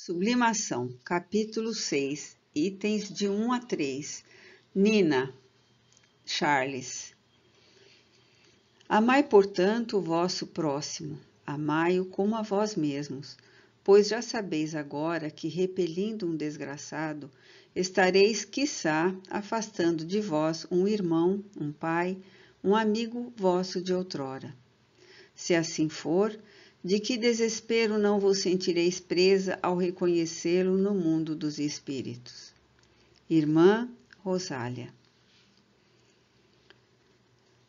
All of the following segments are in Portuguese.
Sublimação, capítulo 6, itens de 1 a 3. Nina, Charles. Amai, portanto, o vosso próximo, amai-o como a vós mesmos, pois já sabeis agora que, repelindo um desgraçado, estareis, quiçá, afastando de vós um irmão, um pai, um amigo vosso de outrora. Se assim for, de que desespero não vos sentireis presa ao reconhecê-lo no mundo dos espíritos. Irmã Rosália.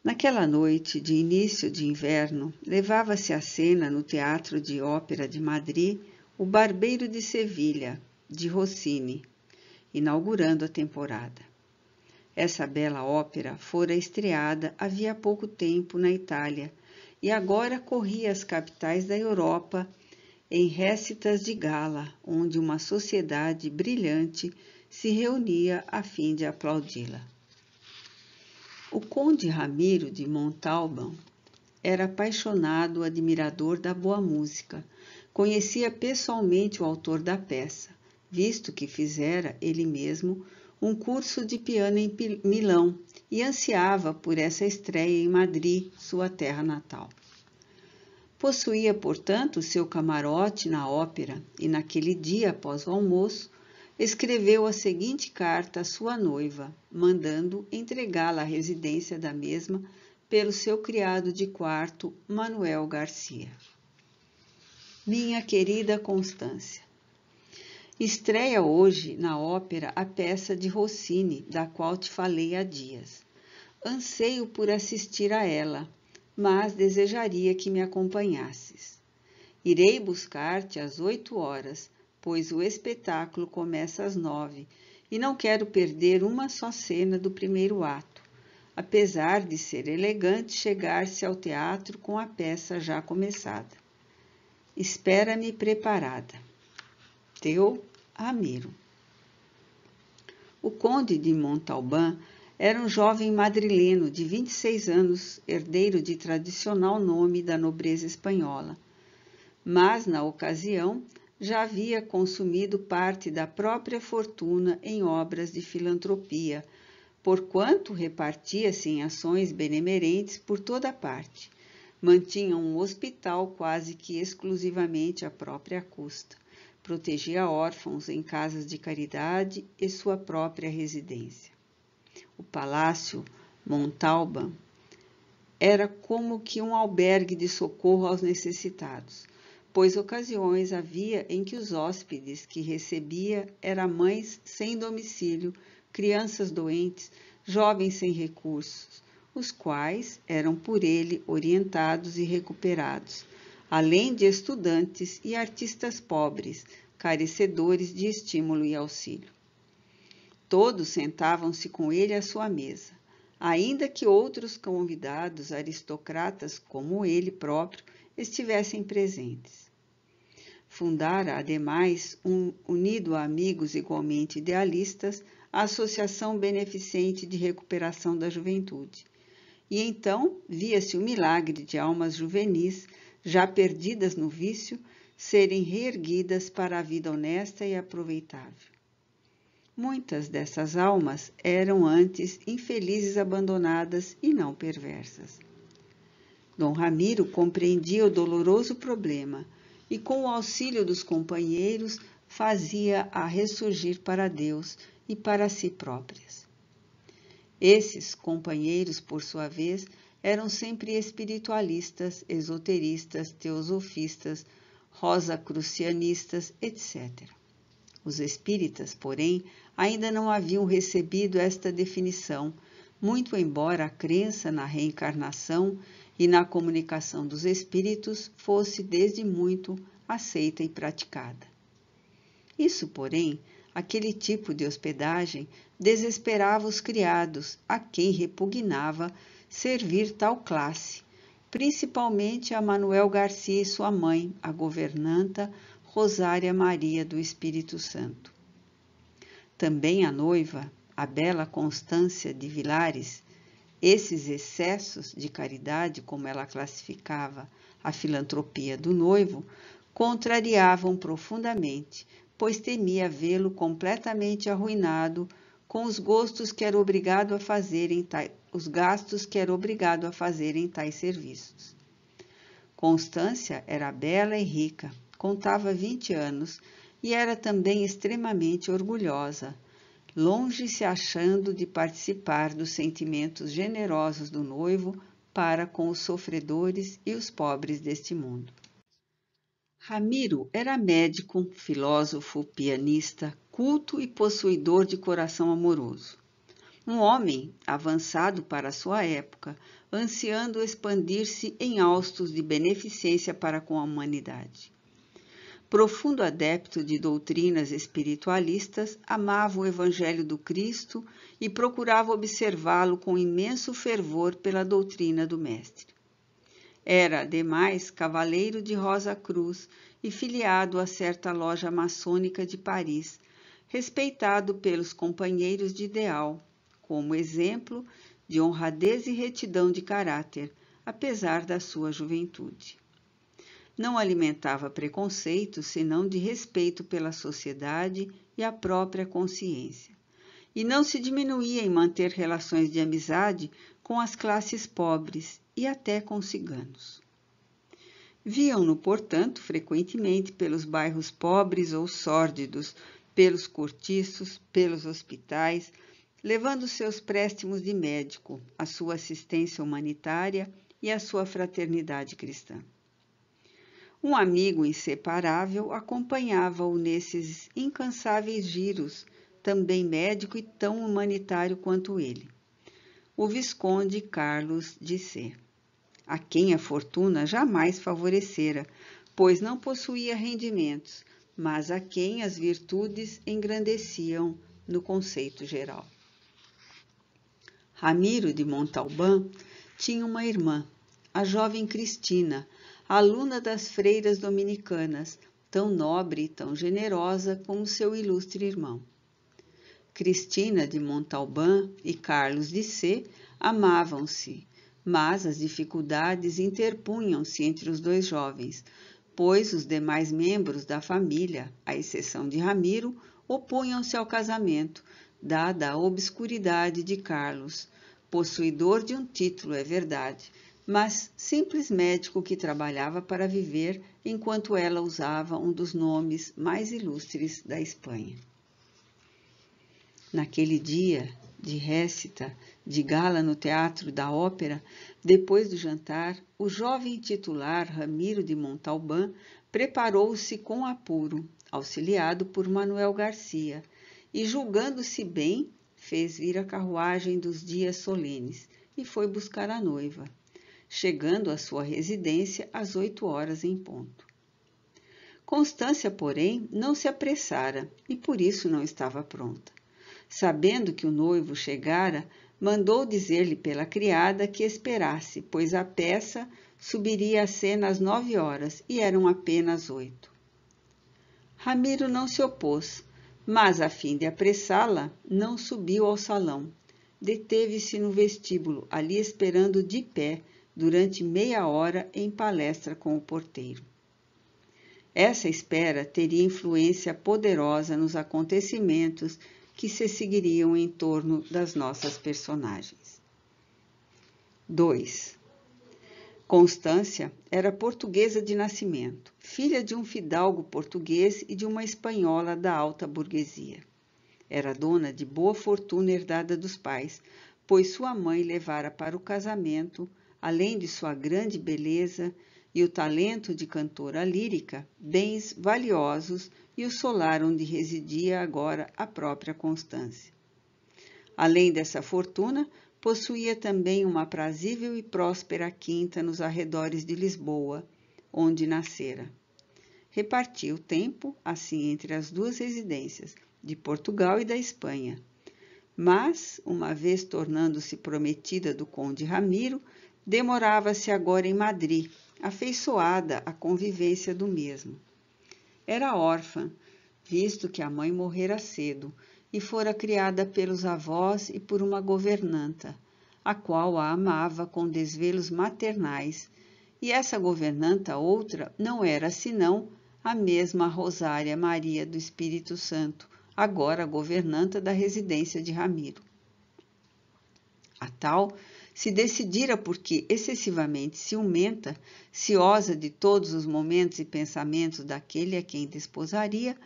Naquela noite de início de inverno, levava-se à cena no Teatro de Ópera de Madrid o Barbeiro de Sevilha, de Rossini, inaugurando a temporada. Essa bela ópera fora estreada havia pouco tempo na Itália, e agora corria as capitais da Europa em récitas de gala, onde uma sociedade brilhante se reunia a fim de aplaudi-la. O conde Ramiro de Montalbán era apaixonado admirador da boa música. Conhecia pessoalmente o autor da peça, visto que fizera ele mesmo um curso de piano em Milão e ansiava por essa estreia em Madrid, sua terra natal. Possuía, portanto, seu camarote na ópera e, naquele dia após o almoço, escreveu a seguinte carta à sua noiva, mandando entregá-la à residência da mesma pelo seu criado de quarto, Manuel Garcia. Minha querida Constância, estreia hoje na ópera a peça de Rossini, da qual te falei há dias. Anseio por assistir a ela, mas desejaria que me acompanhasses. Irei buscar-te às 8h, pois o espetáculo começa às 9h, e não quero perder uma só cena do primeiro ato, apesar de ser elegante chegar-se ao teatro com a peça já começada. Espera-me preparada. Teu Ramiro. O conde de Montalbán era um jovem madrileno de 26 anos, herdeiro de tradicional nome da nobreza espanhola, mas, na ocasião, já havia consumido parte da própria fortuna em obras de filantropia, porquanto repartia-se em ações benemerentes por toda parte. Mantinha um hospital quase que exclusivamente à própria custa. Protegia órfãos em casas de caridade e sua própria residência. O Palácio Montalbán era como que um albergue de socorro aos necessitados, pois ocasiões havia em que os hóspedes que recebia eram mães sem domicílio, crianças doentes, jovens sem recursos, os quais eram por ele orientados e recuperados, além de estudantes e artistas pobres, carecedores de estímulo e auxílio. Todos sentavam-se com ele à sua mesa, ainda que outros convidados aristocratas, como ele próprio, estivessem presentes. Fundara, ademais, unido a amigos igualmente idealistas, a Associação Beneficente de Recuperação da Juventude. E então via-se o milagre de almas juvenis, já perdidas no vício, serem reerguidas para a vida honesta e aproveitável. Muitas dessas almas eram antes infelizes abandonadas e não perversas. Dom Ramiro compreendia o doloroso problema e, com o auxílio dos companheiros, fazia-a ressurgir para Deus e para si próprias. Esses companheiros, por sua vez, eram sempre espiritualistas, esoteristas, teosofistas, rosacrucianistas, etc. Os espíritas, porém, ainda não haviam recebido esta definição, muito embora a crença na reencarnação e na comunicação dos espíritos fosse desde muito aceita e praticada. Isso, porém, aquele tipo de hospedagem desesperava os criados, a quem repugnava servir tal classe, principalmente a Manuel Garcia e sua mãe, a governanta Rosária Maria do Espírito Santo. Também a noiva, a bela Constância de Vilares, esses excessos de caridade, como ela classificava a filantropia do noivo, contrariavam profundamente, pois temia vê-lo completamente arruinado com os gastos que era obrigado a fazer em tais serviços. Constância era bela e rica, contava 20 anos e era também extremamente orgulhosa, longe se achando de participar dos sentimentos generosos do noivo para com os sofredores e os pobres deste mundo. Ramiro era médico, filósofo, pianista, culto e possuidor de coração amoroso. Um homem avançado para sua época, ansiando expandir-se em haustos de beneficência para com a humanidade. Profundo adepto de doutrinas espiritualistas, amava o Evangelho do Cristo e procurava observá-lo com imenso fervor pela doutrina do Mestre. Era, ademais, cavaleiro de Rosa Cruz e filiado a certa loja maçônica de Paris, respeitado pelos companheiros de ideal, como exemplo de honradez e retidão de caráter, apesar da sua juventude. Não alimentava preconceitos, senão de respeito pela sociedade e a própria consciência, e não se diminuía em manter relações de amizade com as classes pobres e até com ciganos. Viam-no, portanto, frequentemente pelos bairros pobres ou sórdidos, pelos cortiços, pelos hospitais, levando seus préstimos de médico, a sua assistência humanitária e a sua fraternidade cristã. Um amigo inseparável acompanhava-o nesses incansáveis giros, também médico e tão humanitário quanto ele, o Visconde Carlos de C., a quem a fortuna jamais favorecera, pois não possuía rendimentos, mas a quem as virtudes engrandeciam no conceito geral. Ramiro de Montalbán tinha uma irmã, a jovem Cristina, aluna das freiras dominicanas, tão nobre e tão generosa como seu ilustre irmão. Cristina de Montalbán e Carlos de C. amavam-se, mas as dificuldades interpunham-se entre os dois jovens, pois os demais membros da família, à exceção de Ramiro, opunham-se ao casamento, dada a obscuridade de Carlos, possuidor de um título, é verdade, mas simples médico que trabalhava para viver enquanto ela usava um dos nomes mais ilustres da Espanha. Naquele dia de récita, de gala no Teatro da Ópera, depois do jantar, o jovem titular Ramiro de Montalbán preparou-se com apuro, auxiliado por Manuel Garcia, e, julgando-se bem, fez vir a carruagem dos dias solenes e foi buscar a noiva, chegando à sua residência às 8h em ponto. Constância, porém, não se apressara e por isso não estava pronta. Sabendo que o noivo chegara, mandou dizer-lhe pela criada que esperasse, pois a peça subiria à cena às 9h e eram apenas 8. Ramiro não se opôs, mas, a fim de apressá-la, não subiu ao salão. Deteve-se no vestíbulo, ali esperando de pé, durante meia hora, em palestra com o porteiro. Essa espera teria influência poderosa nos acontecimentos que se seguiriam em torno das nossas personagens. 2. Constância era portuguesa de nascimento, filha de um fidalgo português e de uma espanhola da alta burguesia. Era dona de boa fortuna herdada dos pais, pois sua mãe levara para o casamento, além de sua grande beleza e o talento de cantora lírica, bens valiosos e o solar onde residia agora a própria Constância. Além dessa fortuna, possuía também uma aprazível e próspera quinta nos arredores de Lisboa, onde nascera. Repartia o tempo, assim, entre as duas residências, de Portugal e da Espanha. Mas, uma vez tornando-se prometida do conde Ramiro, demorava-se agora em Madrid, afeiçoada à convivência do mesmo. Era órfã, visto que a mãe morrera cedo, e fora criada pelos avós e por uma governanta, a qual a amava com desvelos maternais, e essa governanta outra não era senão a mesma Rosária Maria do Espírito Santo, agora governanta da residência de Ramiro. A tal se decidira porque, excessivamente ciumenta, ciosa de todos os momentos e pensamentos daquele a quem desposaria,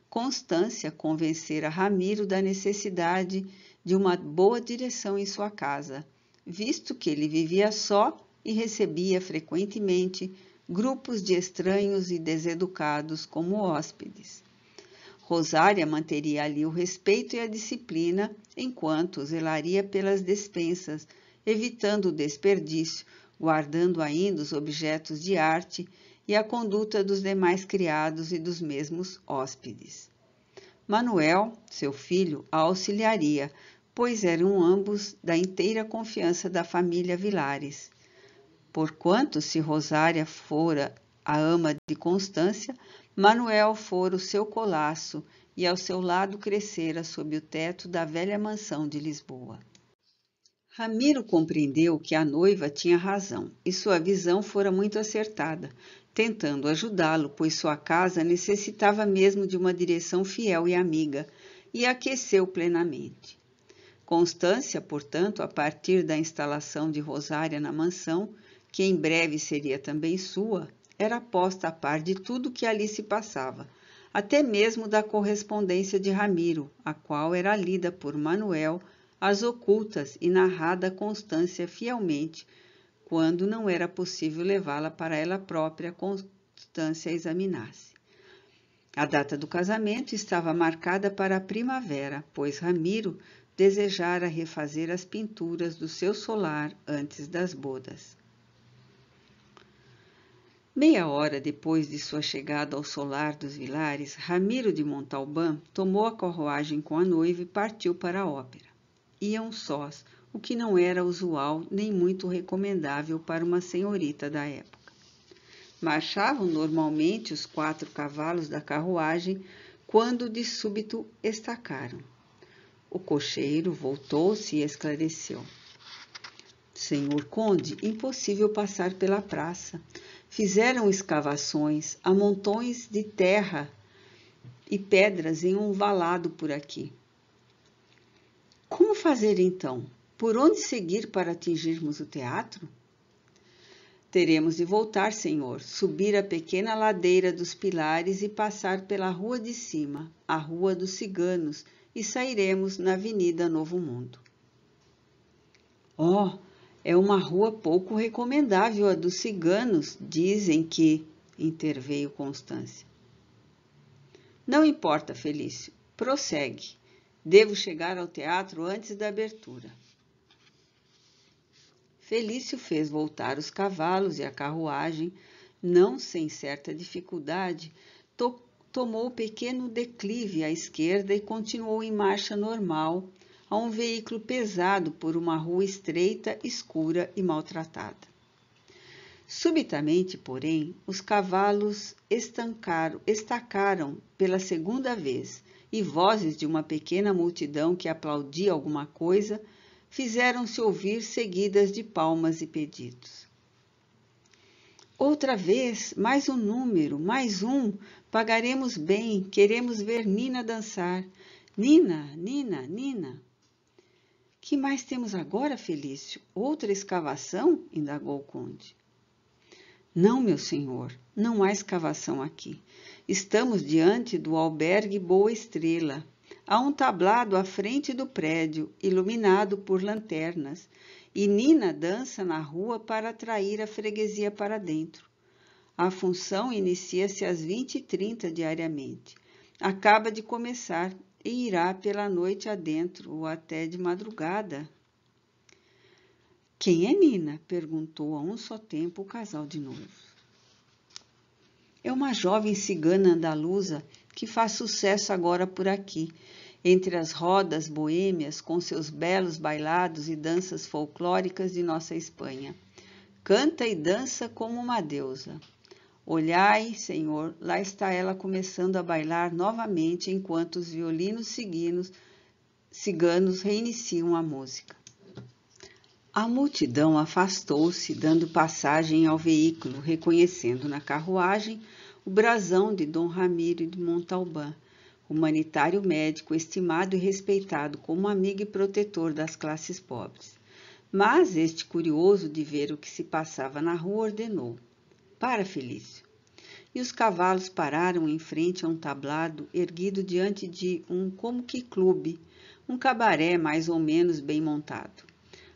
Constância convencera Ramiro da necessidade de uma boa direção em sua casa, visto que ele vivia só e recebia frequentemente grupos de estranhos e deseducados como hóspedes. Rosária manteria ali o respeito e a disciplina, enquanto zelaria pelas despensas, evitando o desperdício, guardando ainda os objetos de arte e a conduta dos demais criados e dos mesmos hóspedes. Manuel, seu filho, a auxiliaria, pois eram ambos da inteira confiança da família Vilares. Porquanto, se Rosária fora a ama de Constância, Manuel fora o seu colasso e ao seu lado crescera sob o teto da velha mansão de Lisboa. Ramiro compreendeu que a noiva tinha razão e sua visão fora muito acertada, tentando ajudá-lo, pois sua casa necessitava mesmo de uma direção fiel e amiga, e aqueceu plenamente. Constância, portanto, a partir da instalação de Rosária na mansão, que em breve seria também sua, era posta a par de tudo que ali se passava, até mesmo da correspondência de Ramiro, a qual era lida por Manuel, às ocultas e narrada a Constância fielmente, quando não era possível levá-la para ela própria, Constância a examinasse. A data do casamento estava marcada para a primavera, pois Ramiro desejara refazer as pinturas do seu solar antes das bodas. Meia hora depois de sua chegada ao solar dos Vilares, Ramiro de Montalbán tomou a carruagem com a noiva e partiu para a ópera. Iam sós, o que não era usual nem muito recomendável para uma senhorita da época. Marchavam normalmente os 4 cavalos da carruagem quando de súbito estacaram. O cocheiro voltou-se e esclareceu. Senhor Conde, impossível passar pela praça. Fizeram escavações, amontões de terra e pedras em um valado por aqui. Como fazer então? Por onde seguir para atingirmos o teatro? Teremos de voltar, senhor, subir a pequena ladeira dos Pilares e passar pela rua de cima, a Rua dos Ciganos, e sairemos na Avenida Novo Mundo. Oh, é uma rua pouco recomendável, a dos ciganos, dizem que, interveio Constância. Não importa, Felício, prossegue. Devo chegar ao teatro antes da abertura. Felício fez voltar os cavalos e a carruagem, não sem certa dificuldade, tomou o pequeno declive à esquerda e continuou em marcha normal, a um veículo pesado por uma rua estreita, escura e maltratada. Subitamente, porém, os cavalos estacaram pela segunda vez e vozes de uma pequena multidão que aplaudia alguma coisa fizeram-se ouvir seguidas de palmas e pedidos. Outra vez, mais um número, mais um, pagaremos bem, queremos ver Nina dançar. Nina, Nina, Nina. Que mais temos agora, Felício? Outra escavação? Indagou o conde. Não, meu senhor, não há escavação aqui. Estamos diante do albergue Boa Estrela. Há um tablado à frente do prédio, iluminado por lanternas, e Nina dança na rua para atrair a freguesia para dentro. A função inicia-se às 20h30 diariamente. Acaba de começar e irá pela noite adentro ou até de madrugada. Quem é Nina? Perguntou a um só tempo o casal de noivos. É uma jovem cigana andaluza que faz sucesso agora por aqui, entre as rodas boêmias com seus belos bailados e danças folclóricas de nossa Espanha. Canta e dança como uma deusa. Olhai, senhor, lá está ela começando a bailar novamente enquanto os violinos ciganos reiniciam a música. A multidão afastou-se, dando passagem ao veículo, reconhecendo na carruagem o brasão de Dom Ramiro de Montalbán, humanitário médico estimado e respeitado como amigo e protetor das classes pobres. Mas este, curioso de ver o que se passava na rua, ordenou: "Para, Felício." E os cavalos pararam em frente a um tablado erguido diante de um como que clube, um cabaré mais ou menos bem montado.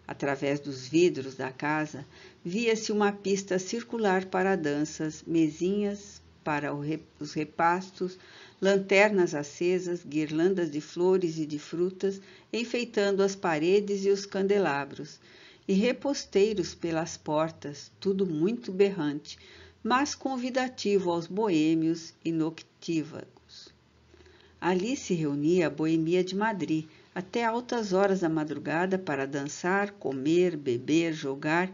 Através dos vidros da casa, via-se uma pista circular para danças, mesinhas para os repastos, lanternas acesas, guirlandas de flores e de frutas enfeitando as paredes e os candelabros, e reposteiros pelas portas, tudo muito berrante, mas convidativo aos boêmios e noctívagos. Ali se reunia a boemia de Madrid, até altas horas da madrugada para dançar, comer, beber, jogar,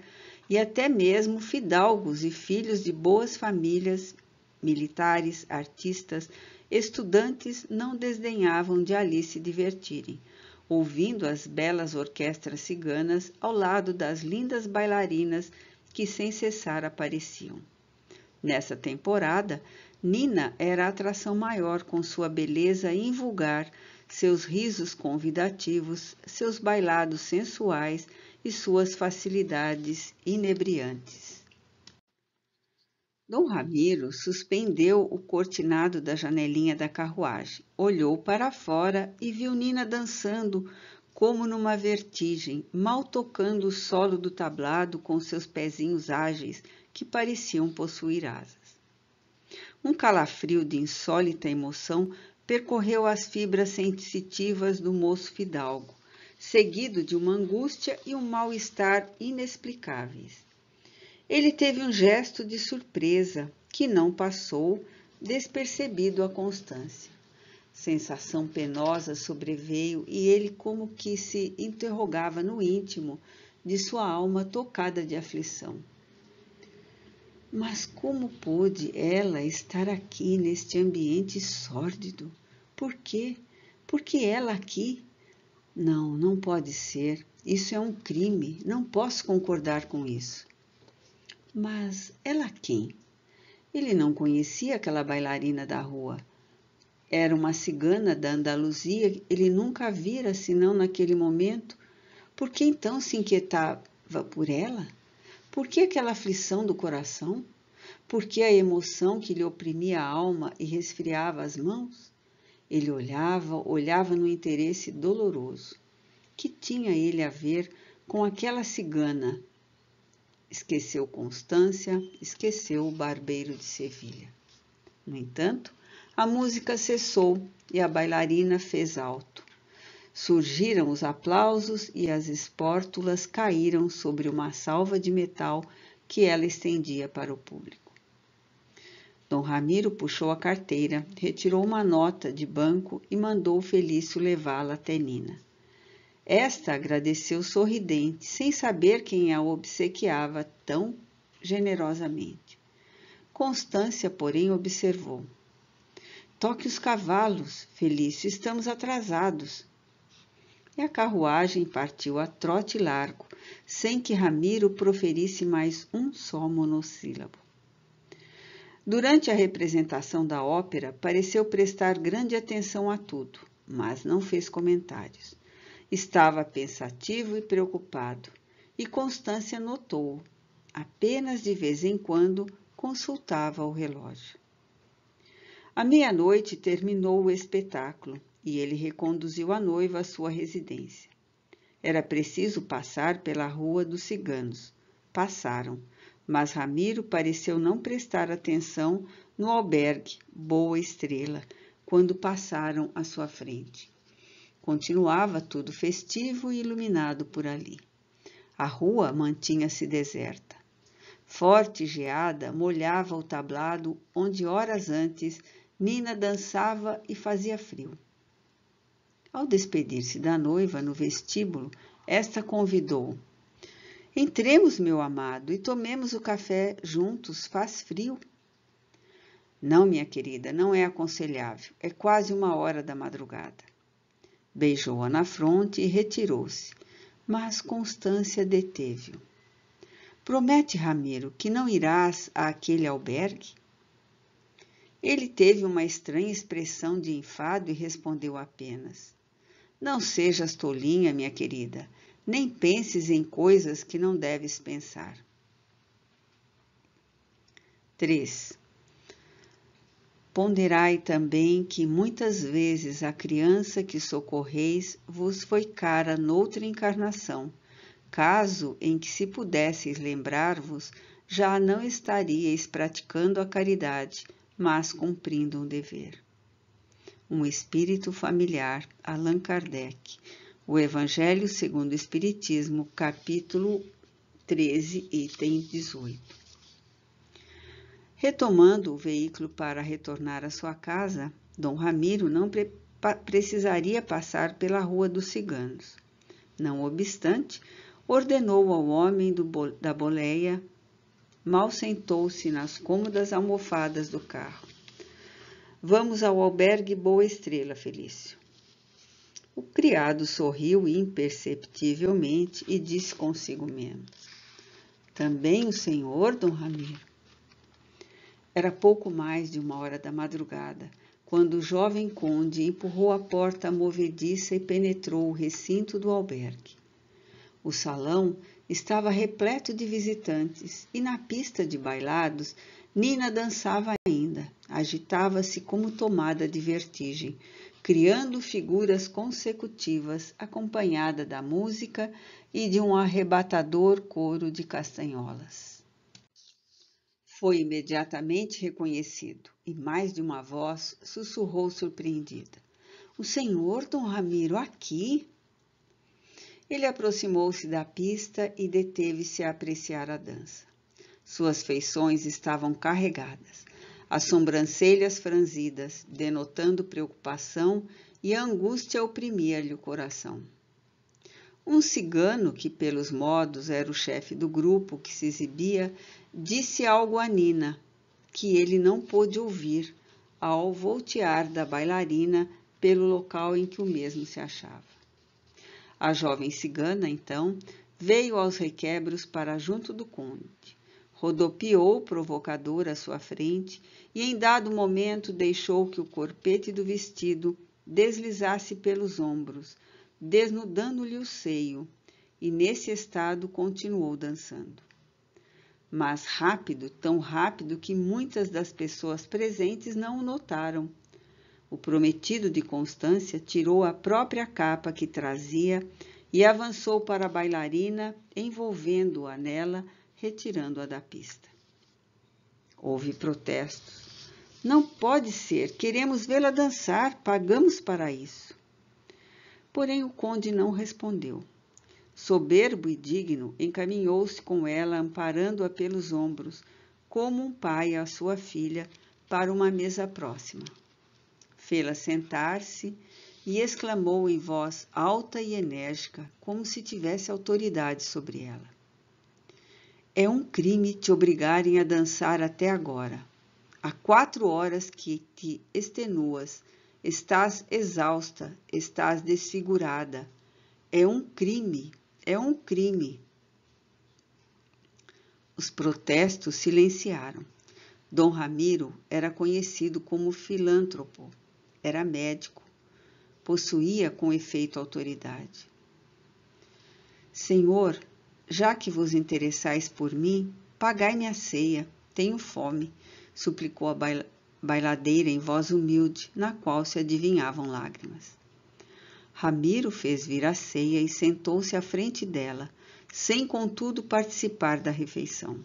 e até mesmo fidalgos e filhos de boas famílias, militares, artistas, estudantes não desdenhavam de ali se divertirem, ouvindo as belas orquestras ciganas ao lado das lindas bailarinas que sem cessar apareciam. Nessa temporada, Nina era a atração maior com sua beleza invulgar, seus risos convidativos, seus bailados sensuais e suas facilidades inebriantes. Dom Ramiro suspendeu o cortinado da janelinha da carruagem, olhou para fora e viu Nina dançando como numa vertigem, mal tocando o solo do tablado com seus pezinhos ágeis que pareciam possuir asas. Um calafrio de insólita emoção percorreu as fibras sensitivas do moço fidalgo, seguido de uma angústia e um mal-estar inexplicáveis. Ele teve um gesto de surpresa que não passou despercebido a Constância. Sensação penosa sobreveio e ele como que se interrogava no íntimo de sua alma tocada de aflição. Mas como pôde ela estar aqui neste ambiente sórdido? Por quê? Por que ela aqui? Não, não pode ser. Isso é um crime. Não posso concordar com isso. Mas ela quem? Ele não conhecia aquela bailarina da rua. Era uma cigana da Andaluzia. Ele nunca a vira senão naquele momento. Por que então se inquietava por ela? Por que aquela aflição do coração? Por que a emoção que lhe oprimia a alma e resfriava as mãos? Ele olhava no interesse doloroso. Que tinha ele a ver com aquela cigana? Esqueceu Constância, esqueceu o barbeiro de Sevilha. No entanto, a música cessou e a bailarina fez alto. Surgiram os aplausos e as espórtulas caíram sobre uma salva de metal que ela estendia para o público. Dom Ramiro puxou a carteira, retirou uma nota de banco e mandou Felício levá-la até Nina. Esta agradeceu sorridente, sem saber quem a obsequiava tão generosamente. Constância, porém, observou. Toque os cavalos, Felício, estamos atrasados. E a carruagem partiu a trote largo, sem que Ramiro proferisse mais um só monossílabo. Durante a representação da ópera, pareceu prestar grande atenção a tudo, mas não fez comentários. Estava pensativo e preocupado, e Constância notou-o. Apenas de vez em quando consultava o relógio. À meia-noite terminou o espetáculo e ele reconduziu a noiva à sua residência. Era preciso passar pela Rua dos Ciganos. Passaram, mas Ramiro pareceu não prestar atenção no albergue Boa Estrela quando passaram à sua frente. Continuava tudo festivo e iluminado por ali. A rua mantinha-se deserta. Forte geada molhava o tablado onde horas antes Nina dançava e fazia frio. Ao despedir-se da noiva no vestíbulo, esta convidou: "Entremos, meu amado, e tomemos o café juntos, faz frio." "Não, minha querida, não é aconselhável, é quase 1h da madrugada." Beijou-a na fronte e retirou-se, mas Constância deteve-o. "Promete, Ramiro, que não irás àquele albergue?" Ele teve uma estranha expressão de enfado e respondeu apenas: Não sejas tolinha, minha querida, nem penses em coisas que não deves pensar. 3. Ponderai também que muitas vezes a criança que socorreis vos foi cara noutra encarnação, caso em que, se pudesseis lembrar-vos, já não estaríeis praticando a caridade, mas cumprindo um dever. Um espírito familiar, Allan Kardec. O Evangelho segundo o Espiritismo, capítulo 13, item 18. Retomando o veículo para retornar à sua casa, Dom Ramiro não precisaria passar pela Rua dos Ciganos. Não obstante, ordenou ao homem da boleia, mal sentou-se nas cômodas almofadas do carro. Vamos ao albergue Boa Estrela, Felício. O criado sorriu imperceptivelmente e disse consigo mesmo: Também o senhor, Dom Ramiro? Era pouco mais de 1h da madrugada, quando o jovem conde empurrou a porta movediça e penetrou o recinto do albergue. O salão estava repleto de visitantes e na pista de bailados Nina dançava ainda, agitava-se como tomada de vertigem, criando figuras consecutivas acompanhada da música e de um arrebatador coro de castanholas. Foi imediatamente reconhecido e mais de uma voz sussurrou surpreendida: O senhor, Dom Ramiro, aqui? Ele aproximou-se da pista e deteve-se a apreciar a dança. Suas feições estavam carregadas, as sobrancelhas franzidas, denotando preocupação, e a angústia oprimia-lhe o coração. Um cigano, que pelos modos era o chefe do grupo que se exibia, disse algo a Nina, que ele não pôde ouvir ao voltear da bailarina pelo local em que o mesmo se achava. A jovem cigana, então, veio aos requebros para junto do conde, rodopiou provocador à sua frente e, em dado momento, deixou que o corpete do vestido deslizasse pelos ombros, desnudando-lhe o seio, e nesse estado continuou dançando. Mas rápido, tão rápido que muitas das pessoas presentes não o notaram. O prometido de Constância tirou a própria capa que trazia e avançou para a bailarina, envolvendo-a nela, retirando-a da pista. Houve protestos. Não pode ser, queremos vê-la dançar, pagamos para isso. Porém o conde não respondeu. Soberbo e digno, encaminhou-se com ela, amparando-a pelos ombros, como um pai a sua filha, para uma mesa próxima. Fê-la sentar-se e exclamou em voz alta e enérgica, como se tivesse autoridade sobre ela: É um crime te obrigarem a dançar até agora. Há 4 horas que te extenuas, estás exausta, estás desfigurada. É um crime, é um crime. Os protestos silenciaram. Dom Ramiro era conhecido como filântropo, era médico, possuía com efeito autoridade. Senhor, já que vos interessais por mim, pagai-me a ceia, tenho fome, suplicou a bailadeira em voz humilde, na qual se adivinhavam lágrimas. Ramiro fez vir a ceia e sentou-se à frente dela, sem contudo participar da refeição.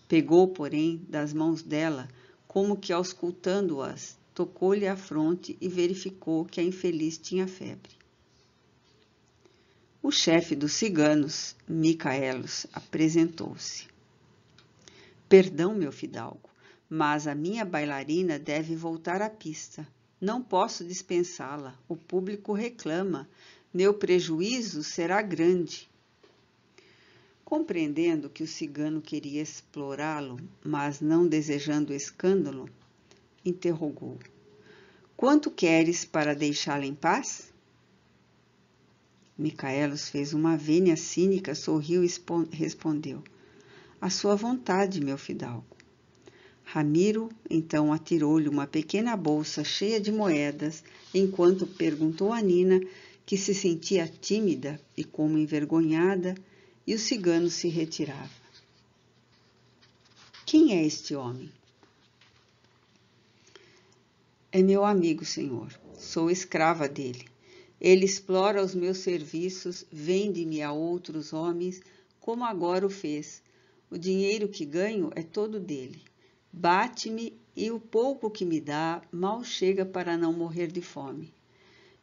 Pegou, porém, das mãos dela, como que auscultando-as, tocou-lhe a fronte e verificou que a infeliz tinha febre. O chefe dos ciganos, Micaelos, apresentou-se. Perdão, meu fidalgo, mas a minha bailarina deve voltar à pista. Não posso dispensá-la. O público reclama. Meu prejuízo será grande. Compreendendo que o cigano queria explorá-lo, mas não desejando escândalo, interrogou: Quanto queres para deixá-la em paz? Micaelos fez uma vênia cínica, sorriu e respondeu: À sua vontade, meu fidalgo. Ramiro então atirou-lhe uma pequena bolsa cheia de moedas, enquanto perguntou a Nina, que se sentia tímida e como envergonhada, e o cigano se retirava. Quem é este homem? É meu amigo, senhor. Sou escrava dele. Ele explora os meus serviços, vende-me a outros homens, como agora o fez. O dinheiro que ganho é todo dele. Bate-me e o pouco que me dá mal chega para não morrer de fome.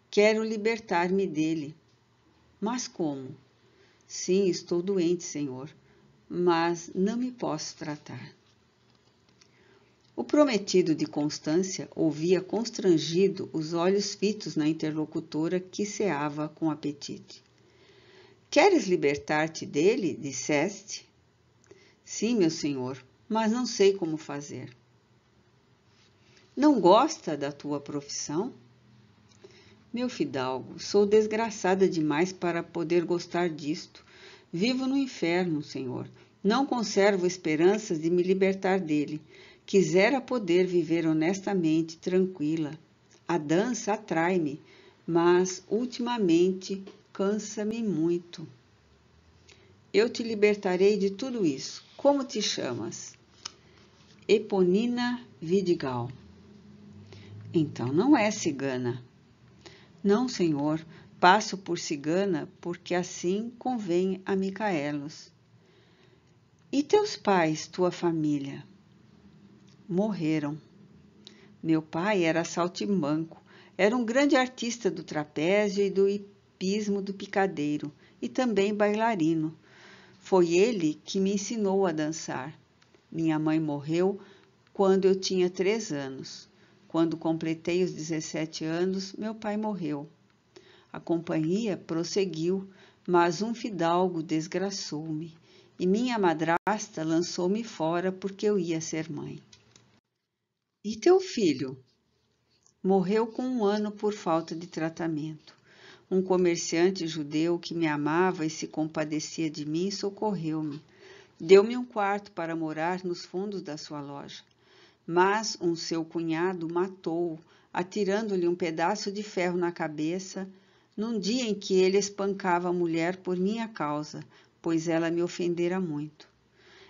Quero libertar-me dele. Mas como? Sim, estou doente, senhor, mas não me posso tratar. O prometido de Constância ouvia constrangido os olhos fitos na interlocutora que ceava com apetite. Queres libertar-te dele, disseste? Sim, meu senhor, mas não sei como fazer. Não gosta da tua profissão? Meu fidalgo, sou desgraçada demais para poder gostar disto. Vivo no inferno, senhor. Não conservo esperanças de me libertar dele. Quisera poder viver honestamente, tranquila. A dança atrai-me, mas ultimamente cansa-me muito. Eu te libertarei de tudo isso. Como te chamas? Eponina Vidigal. Então não é cigana. Não, senhor, passo por cigana porque assim convém a Micaelos. E teus pais, tua família? Morreram. Meu pai era saltimbanco, era um grande artista do trapézio e do hipismo do picadeiro, e também bailarino. Foi ele que me ensinou a dançar. Minha mãe morreu quando eu tinha 3 anos. Quando completei os 17 anos, meu pai morreu. A companhia prosseguiu, mas um fidalgo desgraçou-me, e minha madrasta lançou-me fora porque eu ia ser mãe. E teu filho? Morreu com 1 ano por falta de tratamento. Um comerciante judeu que me amava e se compadecia de mim socorreu-me. Deu-me um quarto para morar nos fundos da sua loja. Mas um seu cunhado matou-o, atirando-lhe um pedaço de ferro na cabeça, num dia em que ele espancava a mulher por minha causa, pois ela me ofendera muito.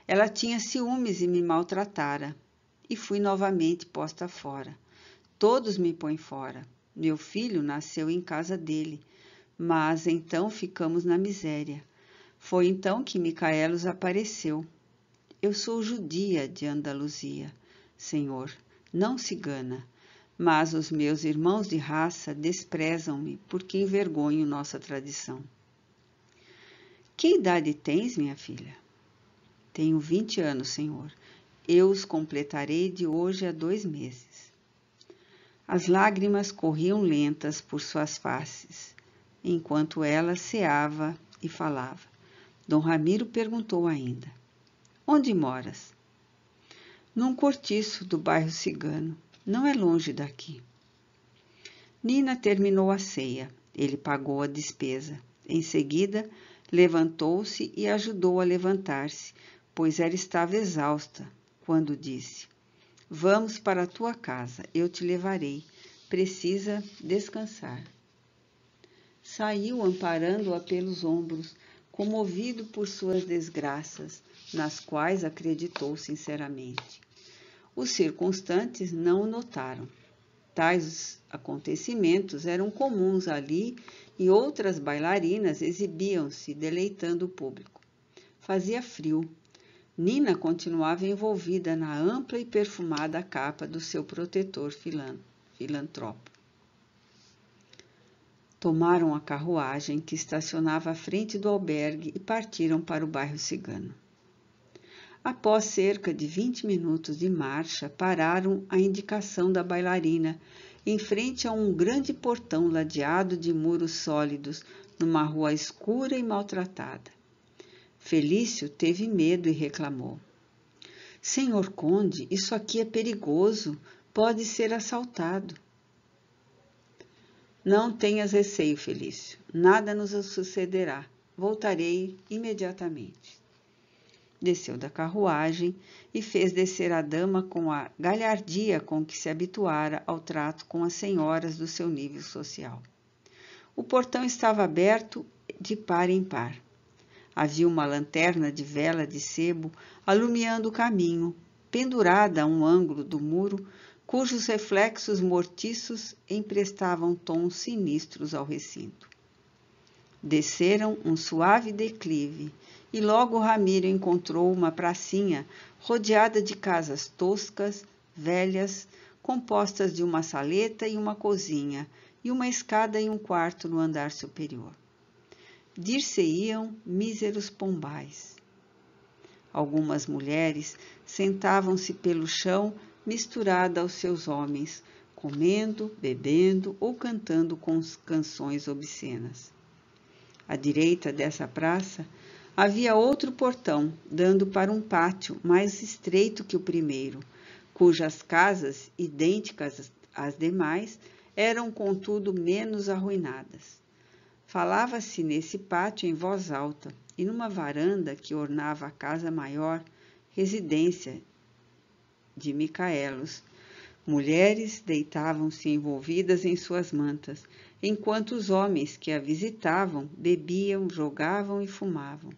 Ela tinha ciúmes e me maltratara, e fui novamente posta fora. Todos me põem fora. Meu filho nasceu em casa dele, mas então ficamos na miséria. Foi então que Micaelos apareceu. Eu sou judia de Andaluzia, senhor, não cigana, mas os meus irmãos de raça desprezam-me porque envergonho nossa tradição. Que idade tens, minha filha? Tenho 20 anos, senhor. Eu os completarei de hoje a 2 meses. As lágrimas corriam lentas por suas faces, enquanto ela ceava e falava. Dom Ramiro perguntou ainda. Onde moras? Num cortiço do bairro Cigano. Não é longe daqui. Nina terminou a ceia. Ele pagou a despesa. Em seguida, levantou-se e ajudou a levantar-se, pois ela estava exausta, quando disse: Vamos para a tua casa, eu te levarei. Precisa descansar. Saiu amparando-a pelos ombros, comovido por suas desgraças, nas quais acreditou sinceramente. Os circunstantes não o notaram. Tais acontecimentos eram comuns ali e outras bailarinas exibiam-se, deleitando o público. Fazia frio. Nina continuava envolvida na ampla e perfumada capa do seu protetor filantropo. Tomaram a carruagem que estacionava à frente do albergue e partiram para o bairro Cigano. Após cerca de 20 minutos de marcha, pararam à indicação da bailarina, em frente a um grande portão ladeado de muros sólidos, numa rua escura e maltratada. Felício teve medo e reclamou. Senhor Conde, isso aqui é perigoso, pode ser assaltado. Não tenhas receio, Felício, nada nos sucederá. Voltarei imediatamente. desceu da carruagem e fez descer a dama com a galhardia com que se habituara ao trato com as senhoras do seu nível social. O portão estava aberto de par em par. Havia uma lanterna de vela de sebo alumiando o caminho, pendurada a um ângulo do muro, cujos reflexos mortiços emprestavam tons sinistros ao recinto. Desceram um suave declive, e logo Ramiro encontrou uma pracinha rodeada de casas toscas, velhas, compostas de uma saleta e uma cozinha, e uma escada e um quarto no andar superior. Dir-se-iam míseros pombais. Algumas mulheres sentavam-se pelo chão misturada aos seus homens, comendo, bebendo ou cantando com canções obscenas. À direita dessa praça havia outro portão, dando para um pátio mais estreito que o primeiro, cujas casas, idênticas às demais, eram, contudo, menos arruinadas. Falava-se nesse pátio em voz alta, e numa varanda que ornava a casa maior, residência de Micaelos. Mulheres deitavam-se envolvidas em suas mantas, enquanto os homens que a visitavam bebiam, jogavam e fumavam.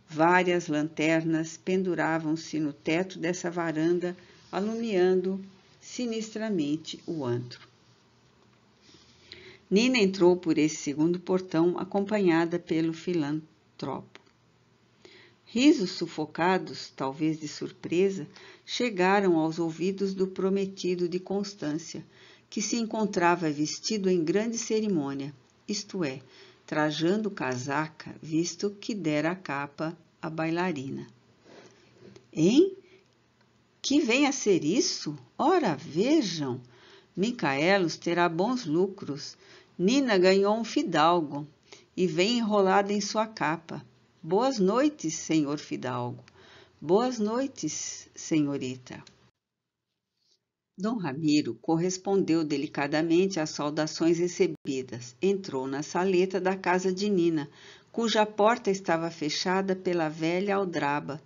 Várias lanternas penduravam-se no teto dessa varanda, alumiando sinistramente o antro. Nina entrou por esse segundo portão, acompanhada pelo filantropo. Risos sufocados, talvez de surpresa, chegaram aos ouvidos do prometido de Constância, que se encontrava vestido em grande cerimônia, isto é, trajando casaca, visto que dera a capa à bailarina. — Hein? Que vem a ser isso? Ora, vejam! Micaelos terá bons lucros. Nina ganhou um fidalgo e vem enrolada em sua capa. Boas noites, senhor fidalgo. Boas noites, senhorita. Dom Ramiro correspondeu delicadamente às saudações recebidas. Entrou na saleta da casa de Nina, cuja porta estava fechada pela velha aldraba.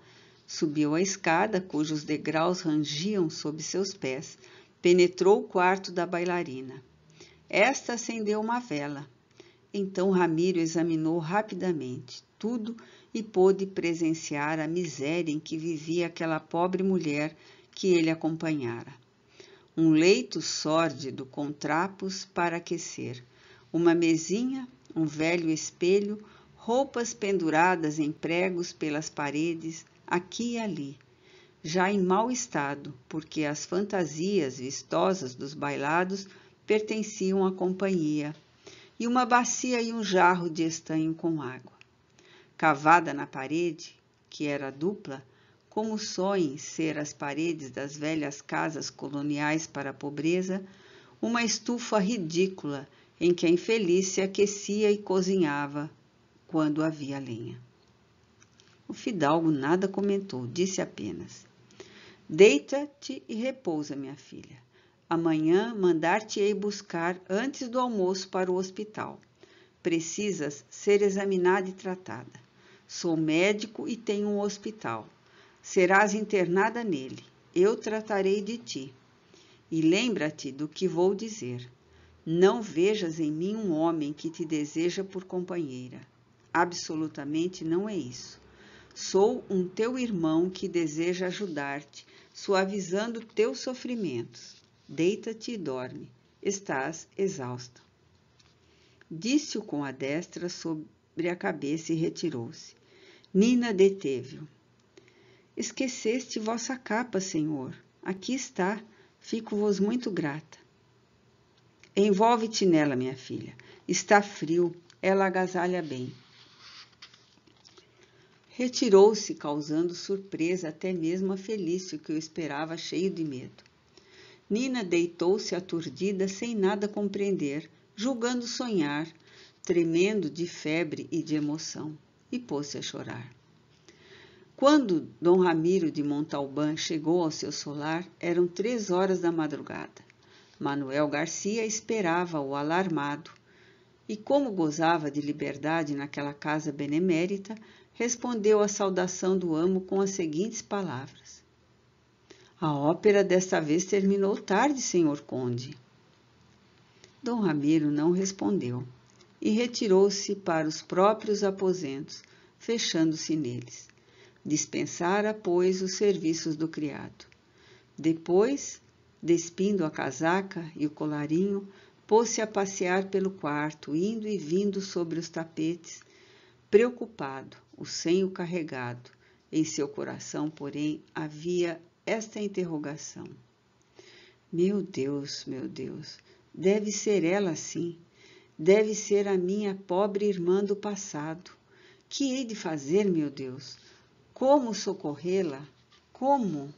Subiu a escada, cujos degraus rangiam sob seus pés. Penetrou o quarto da bailarina. Esta acendeu uma vela. Então Ramiro examinou rapidamente tudo e pôde presenciar a miséria em que vivia aquela pobre mulher que ele acompanhara. Um leito sórdido com trapos para aquecer, uma mesinha, um velho espelho, roupas penduradas em pregos pelas paredes, aqui e ali, já em mau estado, porque as fantasias vistosas dos bailados pertenciam à companhia, e uma bacia e um jarro de estanho com água. Cavada na parede, que era dupla, como soem ser as paredes das velhas casas coloniais para a pobreza, uma estufa ridícula em que a infeliz se aquecia e cozinhava quando havia lenha. O fidalgo nada comentou, disse apenas: deita-te e repousa, minha filha. Amanhã mandar-te-ei buscar antes do almoço para o hospital. Precisas ser examinada e tratada. Sou médico e tenho um hospital. Serás internada nele. Eu tratarei de ti. E lembra-te do que vou dizer. Não vejas em mim um homem que te deseja por companheira. Absolutamente não é isso. Sou um teu irmão que deseja ajudar-te, suavizando teus sofrimentos. Deita-te e dorme. Estás exausta. Disse-o com a destra sobre a cabeça e retirou-se. Nina deteve-o. Esqueceste vossa capa, senhor. Aqui está. Fico-vos muito grata. Envolve-te nela, minha filha. Está frio. Ela agasalha bem. Retirou-se, causando surpresa até mesmo a Felício, que o esperava cheio de medo. Nina deitou-se aturdida, sem nada compreender, julgando sonhar, tremendo de febre e de emoção, e pôs-se a chorar. Quando Dom Ramiro de Montalbán chegou ao seu solar, eram 3 horas da madrugada. Manuel Garcia esperava-o alarmado, e como gozava de liberdade naquela casa benemérita, respondeu à saudação do amo com as seguintes palavras: A ópera desta vez terminou tarde, senhor conde. Dom Ramiro não respondeu e retirou-se para os próprios aposentos, fechando-se neles. Dispensara, pois, os serviços do criado. Depois, despindo a casaca e o colarinho, pôs-se a passear pelo quarto, indo e vindo sobre os tapetes, preocupado, o senho carregado. Em seu coração, porém, havia esta interrogação: meu Deus, deve ser ela sim, deve ser a minha pobre irmã do passado. Que hei de fazer, meu Deus? Como socorrê-la? Como?